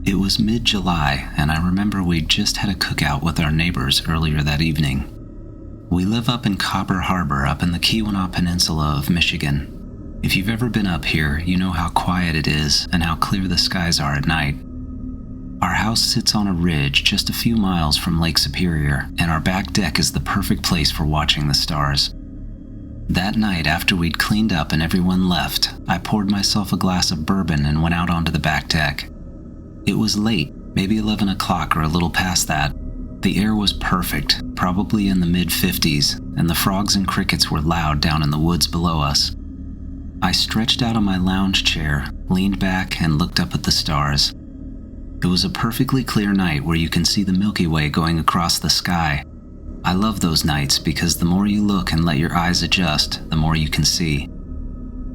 It was mid-July, and I remember we'd just had a cookout with our neighbors earlier that evening. We live up in Copper Harbor up in the Keweenaw Peninsula of Michigan. If you've ever been up here, you know how quiet it is and how clear the skies are at night. Our house sits on a ridge just a few miles from Lake Superior, and our back deck is the perfect place for watching the stars. That night, after we'd cleaned up and everyone left, I poured myself a glass of bourbon and went out onto the back deck. It was late, maybe 11 o'clock or a little past that. The air was perfect, probably in the mid-50s, and the frogs and crickets were loud down in the woods below us. I stretched out on my lounge chair, leaned back, and looked up at the stars. It was a perfectly clear night where you can see the Milky Way going across the sky. I love those nights because the more you look and let your eyes adjust, the more you can see.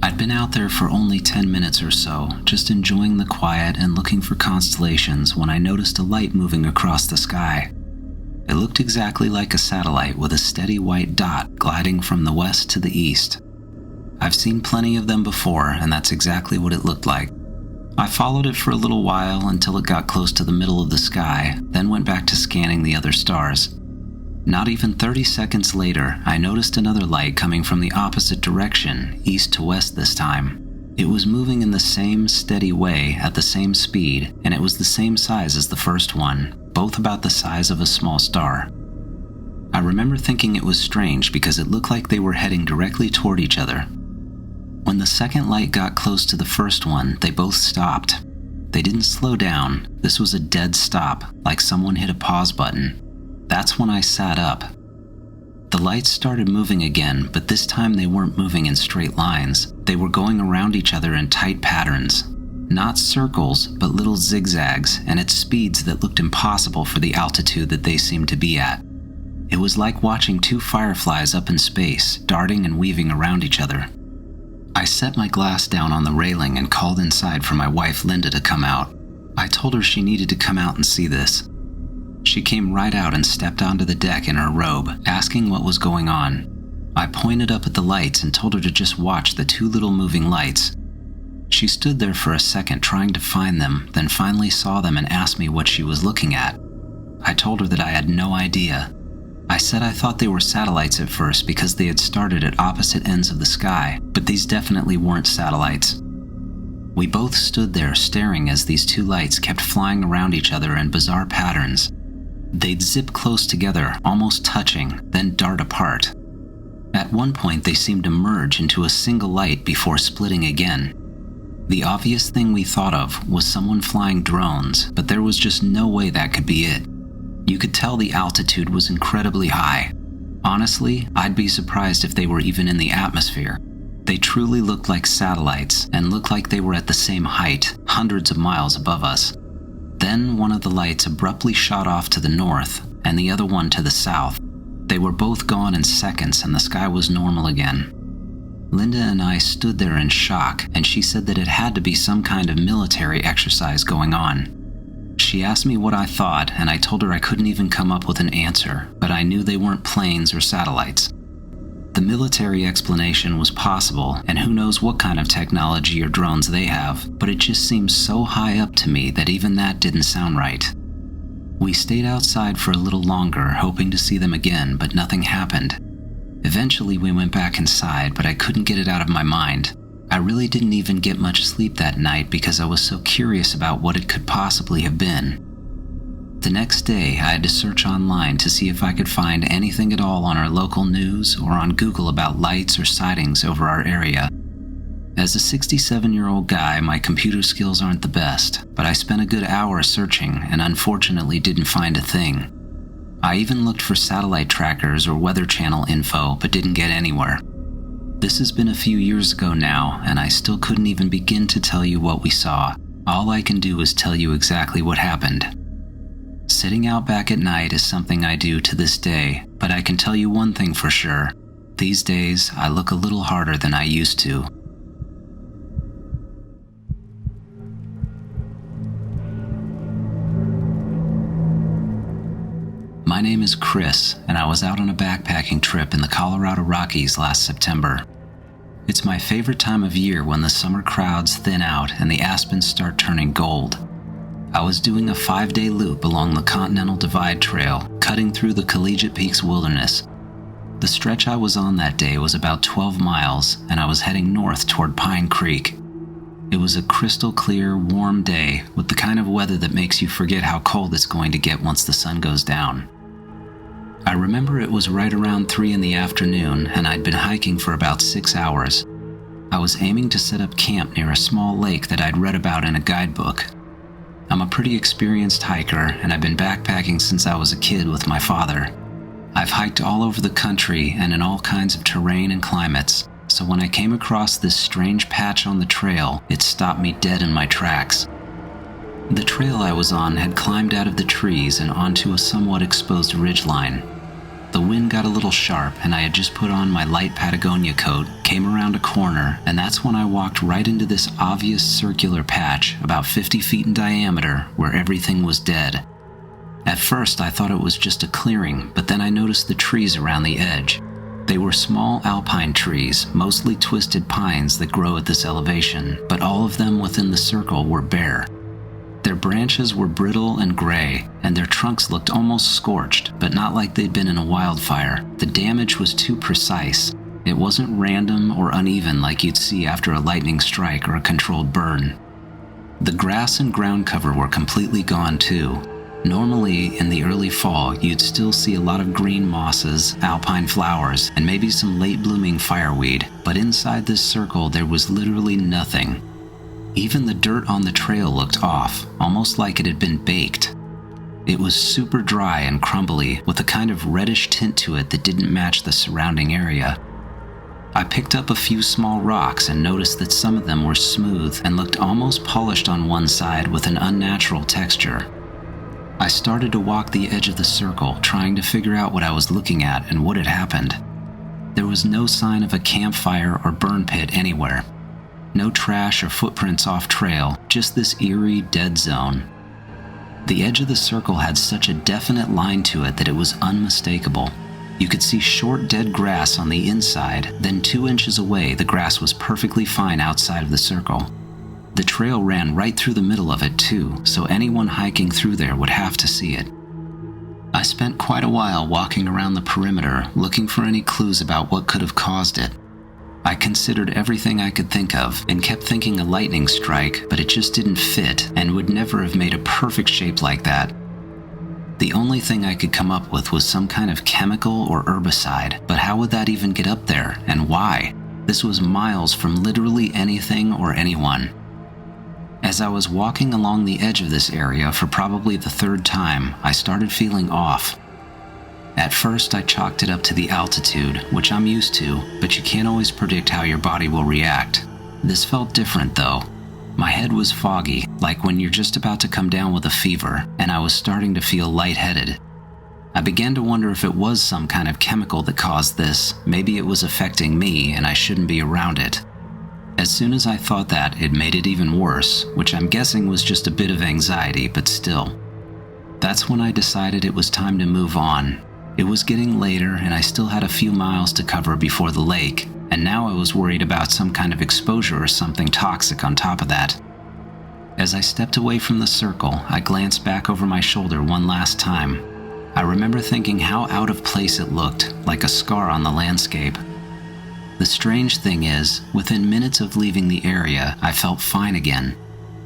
I'd been out there for only 10 minutes or so, just enjoying the quiet and looking for constellations when I noticed a light moving across the sky. It looked exactly like a satellite with a steady white dot gliding from the west to the east. I've seen plenty of them before, and that's exactly what it looked like. I followed it for a little while until it got close to the middle of the sky, then went back to scanning the other stars. Not even 30 seconds later, I noticed another light coming from the opposite direction, east to west this time. It was moving in the same steady way at the same speed, and it was the same size as the first one, both about the size of a small star. I remember thinking it was strange because it looked like they were heading directly toward each other. When the second light got close to the first one, they both stopped. They didn't slow down. This was a dead stop, like someone hit a pause button. That's when I sat up. The lights started moving again, but this time they weren't moving in straight lines. They were going around each other in tight patterns. Not circles, but little zigzags, and at speeds that looked impossible for the altitude that they seemed to be at. It was like watching two fireflies up in space, darting and weaving around each other. I set my glass down on the railing and called inside for my wife Linda to come out. I told her she needed to come out and see this. She came right out and stepped onto the deck in her robe, asking what was going on. I pointed up at the lights and told her to just watch the two little moving lights. She stood there for a second trying to find them, then finally saw them and asked me what she was looking at. I told her that I had no idea. I said I thought they were satellites at first because they had started at opposite ends of the sky, but these definitely weren't satellites. We both stood there staring as these two lights kept flying around each other in bizarre patterns. They'd zip close together, almost touching, then dart apart. At one point, they seemed to merge into a single light before splitting again. The obvious thing we thought of was someone flying drones, but there was just no way that could be it. You could tell the altitude was incredibly high. Honestly, I'd be surprised if they were even in the atmosphere. They truly looked like satellites and looked like they were at the same height, hundreds of miles above us. Then one of the lights abruptly shot off to the north and the other one to the south. They were both gone in seconds and the sky was normal again. Linda and I stood there in shock, and she said that it had to be some kind of military exercise going on. She asked me what I thought, and I told her I couldn't even come up with an answer, but I knew they weren't planes or satellites. The military explanation was possible, and who knows what kind of technology or drones they have, but it just seemed so high up to me that even that didn't sound right. We stayed outside for a little longer, hoping to see them again, but nothing happened. Eventually we went back inside, but I couldn't get it out of my mind. I really didn't even get much sleep that night because I was so curious about what it could possibly have been. The next day, I had to search online to see if I could find anything at all on our local news or on Google about lights or sightings over our area. As a 67-year-old guy, my computer skills aren't the best, but I spent a good hour searching and unfortunately didn't find a thing. I even looked for satellite trackers or Weather Channel info, but didn't get anywhere. This has been a few years ago now, and I still couldn't even begin to tell you what we saw. All I can do is tell you exactly what happened. Sitting out back at night is something I do to this day, but I can tell you one thing for sure. These days, I look a little harder than I used to. My name is Chris, and I was out on a backpacking trip in the Colorado Rockies last September. It's my favorite time of year when the summer crowds thin out and the aspens start turning gold. I was doing a 5-day loop along the Continental Divide Trail, cutting through the Collegiate Peaks wilderness. The stretch I was on that day was about 12 miles, and I was heading north toward Pine Creek. It was a crystal clear, warm day with the kind of weather that makes you forget how cold it's going to get once the sun goes down. I remember it was right around 3 in the afternoon, and I'd been hiking for about 6 hours. I was aiming to set up camp near a small lake that I'd read about in a guidebook. I'm a pretty experienced hiker, and I've been backpacking since I was a kid with my father. I've hiked all over the country and in all kinds of terrain and climates, so when I came across this strange patch on the trail, it stopped me dead in my tracks. The trail I was on had climbed out of the trees and onto a somewhat exposed ridgeline. The wind got a little sharp, and I had just put on my light Patagonia coat, came around a corner, and that's when I walked right into this obvious circular patch, about 50 feet in diameter, where everything was dead. At first, I thought it was just a clearing, but then I noticed the trees around the edge. They were small alpine trees, mostly twisted pines that grow at this elevation, but all of them within the circle were bare. Their branches were brittle and gray, and their trunks looked almost scorched, but not like they'd been in a wildfire. The damage was too precise. It wasn't random or uneven like you'd see after a lightning strike or a controlled burn. The grass and ground cover were completely gone too. Normally, in the early fall, you'd still see a lot of green mosses, alpine flowers, and maybe some late-blooming fireweed, but inside this circle there was literally nothing. Even the dirt on the trail looked off, almost like it had been baked. It was super dry and crumbly, with a kind of reddish tint to it that didn't match the surrounding area. I picked up a few small rocks and noticed that some of them were smooth and looked almost polished on one side with an unnatural texture. I started to walk the edge of the circle, trying to figure out what I was looking at and what had happened. There was no sign of a campfire or burn pit anywhere. No trash or footprints off trail, just this eerie, dead zone. The edge of the circle had such a definite line to it that it was unmistakable. You could see short, dead grass on the inside, then 2 inches away the grass was perfectly fine outside of the circle. The trail ran right through the middle of it too, so anyone hiking through there would have to see it. I spent quite a while walking around the perimeter, looking for any clues about what could have caused it. I considered everything I could think of and kept thinking a lightning strike, but it just didn't fit and would never have made a perfect shape like that. The only thing I could come up with was some kind of chemical or herbicide, but how would that even get up there, and why? This was miles from literally anything or anyone. As I was walking along the edge of this area for probably the 3rd time, I started feeling off. At first, I chalked it up to the altitude, which I'm used to, but you can't always predict how your body will react. This felt different, though. My head was foggy, like when you're just about to come down with a fever, and I was starting to feel lightheaded. I began to wonder if it was some kind of chemical that caused this. Maybe it was affecting me, and I shouldn't be around it. As soon as I thought that, it made it even worse, which I'm guessing was just a bit of anxiety, but still. That's when I decided it was time to move on. It was getting later, and I still had a few miles to cover before the lake, and now I was worried about some kind of exposure or something toxic on top of that. As I stepped away from the circle, I glanced back over my shoulder one last time. I remember thinking how out of place it looked, like a scar on the landscape. The strange thing is, within minutes of leaving the area, I felt fine again.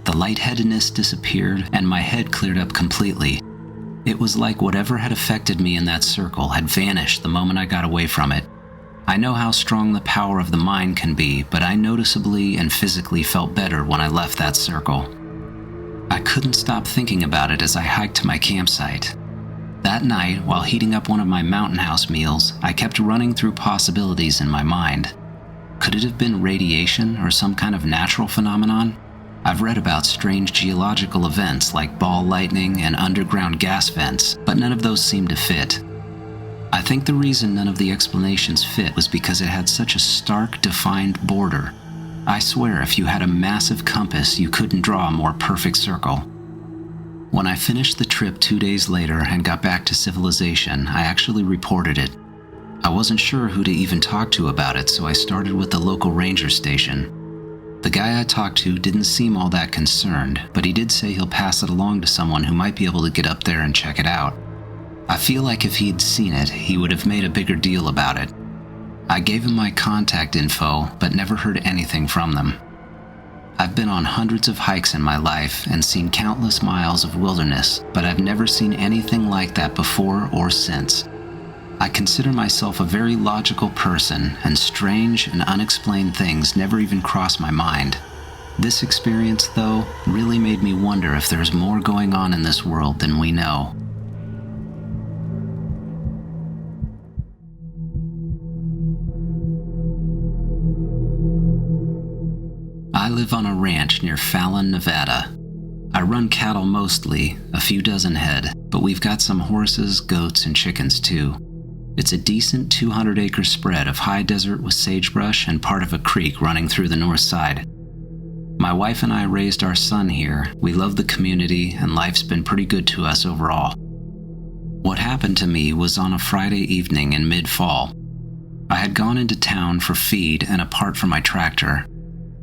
The lightheadedness disappeared, and my head cleared up completely. It was like whatever had affected me in that circle had vanished the moment I got away from it. I know how strong the power of the mind can be, but I noticeably and physically felt better when I left that circle. I couldn't stop thinking about it as I hiked to my campsite. That night, while heating up one of my mountain house meals, I kept running through possibilities in my mind. Could it have been radiation or some kind of natural phenomenon? I've read about strange geological events like ball lightning and underground gas vents, but none of those seemed to fit. I think the reason none of the explanations fit was because it had such a stark, defined border. I swear if you had a massive compass, you couldn't draw a more perfect circle. When I finished the trip 2 days later and got back to civilization, I actually reported it. I wasn't sure who to even talk to about it, so I started with the local ranger station. The guy I talked to didn't seem all that concerned, but he did say he'll pass it along to someone who might be able to get up there and check it out. I feel like if he'd seen it, he would have made a bigger deal about it. I gave him my contact info, but never heard anything from them. I've been on hundreds of hikes in my life and seen countless miles of wilderness, but I've never seen anything like that before or since. I consider myself a very logical person, and strange and unexplained things never even cross my mind. This experience, though, really made me wonder if there's more going on in this world than we know. I live on a ranch near Fallon, Nevada. I run cattle mostly, a few dozen head, but we've got some horses, goats, and chickens too. It's a decent 200-acre spread of high desert with sagebrush and part of a creek running through the north side. My wife and I raised our son here. We love the community, and life's been pretty good to us overall. What happened to me was on a Friday evening in mid-fall. I had gone into town for feed and a part for my tractor.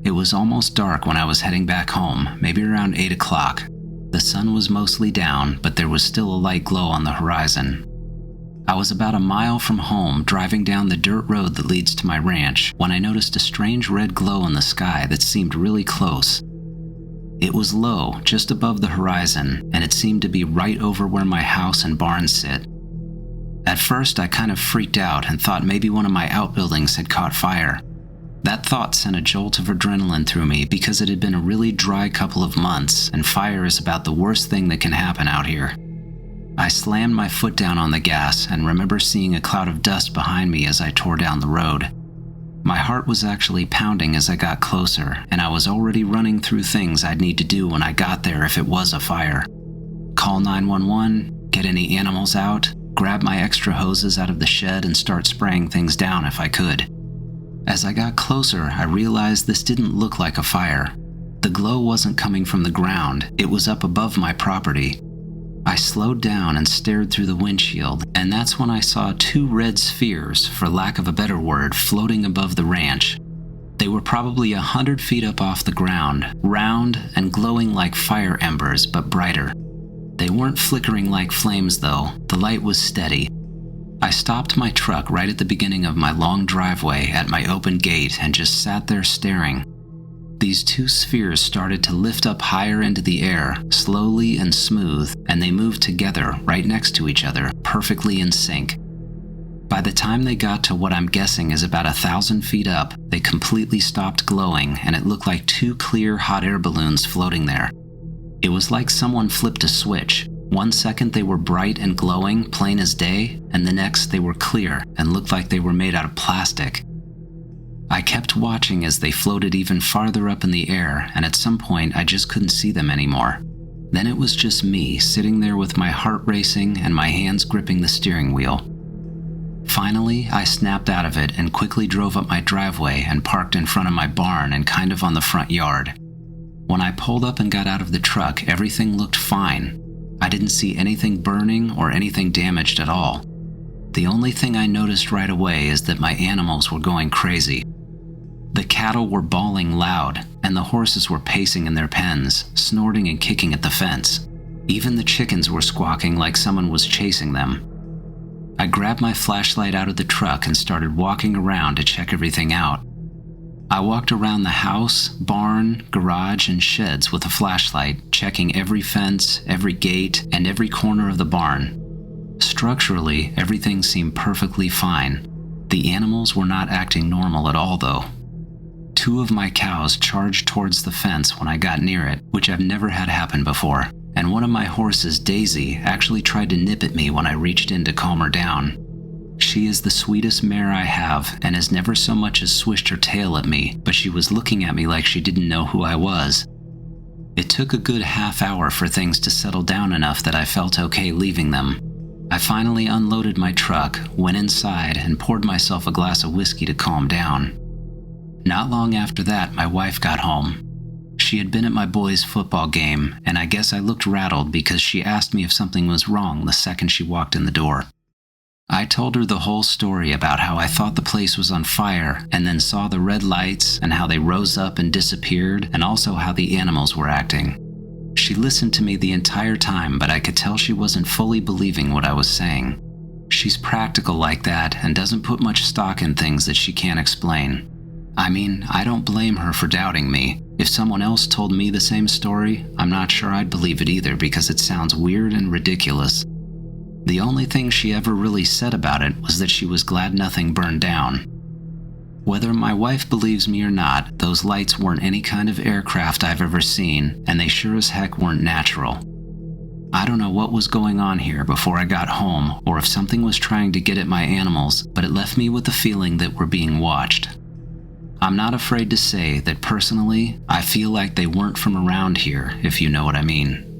It was almost dark when I was heading back home, maybe around 8 o'clock. The sun was mostly down, but there was still a light glow on the horizon. I was about a mile from home, driving down the dirt road that leads to my ranch, when I noticed a strange red glow in the sky that seemed really close. It was low, just above the horizon, and it seemed to be right over where my house and barn sit. At first, I kind of freaked out and thought maybe one of my outbuildings had caught fire. That thought sent a jolt of adrenaline through me because it had been a really dry couple of months, and fire is about the worst thing that can happen out here. I slammed my foot down on the gas and remember seeing a cloud of dust behind me as I tore down the road. My heart was actually pounding as I got closer, and I was already running through things I'd need to do when I got there if it was a fire. Call 911, get any animals out, grab my extra hoses out of the shed and start spraying things down if I could. As I got closer, I realized this didn't look like a fire. The glow wasn't coming from the ground, it was up above my property. I slowed down and stared through the windshield, and that's when I saw two red spheres, for lack of a better word, floating above the ranch. They were probably 100 feet up off the ground, round and glowing like fire embers, but brighter. They weren't flickering like flames though, the light was steady. I stopped my truck right at the beginning of my long driveway at my open gate and just sat there staring. These two spheres started to lift up higher into the air, slowly and smooth, and they moved together right next to each other, perfectly in sync. By the time they got to what I'm guessing is about 1,000 feet up, they completely stopped glowing, and it looked like two clear hot air balloons floating there. It was like someone flipped a switch. 1 second they were bright and glowing, plain as day, and the next they were clear and looked like they were made out of plastic. I kept watching as they floated even farther up in the air, and at some point I just couldn't see them anymore. Then it was just me sitting there with my heart racing and my hands gripping the steering wheel. Finally, I snapped out of it and quickly drove up my driveway and parked in front of my barn and kind of on the front yard. When I pulled up and got out of the truck, everything looked fine. I didn't see anything burning or anything damaged at all. The only thing I noticed right away is that my animals were going crazy. The cattle were bawling loud, and the horses were pacing in their pens, snorting and kicking at the fence. Even the chickens were squawking like someone was chasing them. I grabbed my flashlight out of the truck and started walking around to check everything out. I walked around the house, barn, garage, and sheds with a flashlight, checking every fence, every gate, and every corner of the barn. Structurally, everything seemed perfectly fine. The animals were not acting normal at all, though. 2 of my cows charged towards the fence when I got near it, which I've never had happen before, and one of my horses, Daisy, actually tried to nip at me when I reached in to calm her down. She is the sweetest mare I have and has never so much as swished her tail at me, but she was looking at me like she didn't know who I was. It took a good half hour for things to settle down enough that I felt okay leaving them. I finally unloaded my truck, went inside, and poured myself a glass of whiskey to calm down. Not long after that, my wife got home. She had been at my boys' football game, and I guess I looked rattled because she asked me if something was wrong the second she walked in the door. I told her the whole story about how I thought the place was on fire and then saw the red lights and how they rose up and disappeared, and also how the animals were acting. She listened to me the entire time, but I could tell she wasn't fully believing what I was saying. She's practical like that and doesn't put much stock in things that she can't explain. I mean, I don't blame her for doubting me. If someone else told me the same story, I'm not sure I'd believe it either because it sounds weird and ridiculous. The only thing she ever really said about it was that she was glad nothing burned down. Whether my wife believes me or not, those lights weren't any kind of aircraft I've ever seen, and they sure as heck weren't natural. I don't know what was going on here before I got home, or if something was trying to get at my animals, but it left me with the feeling that we're being watched. I'm not afraid to say that personally, I feel like they weren't from around here, if you know what I mean.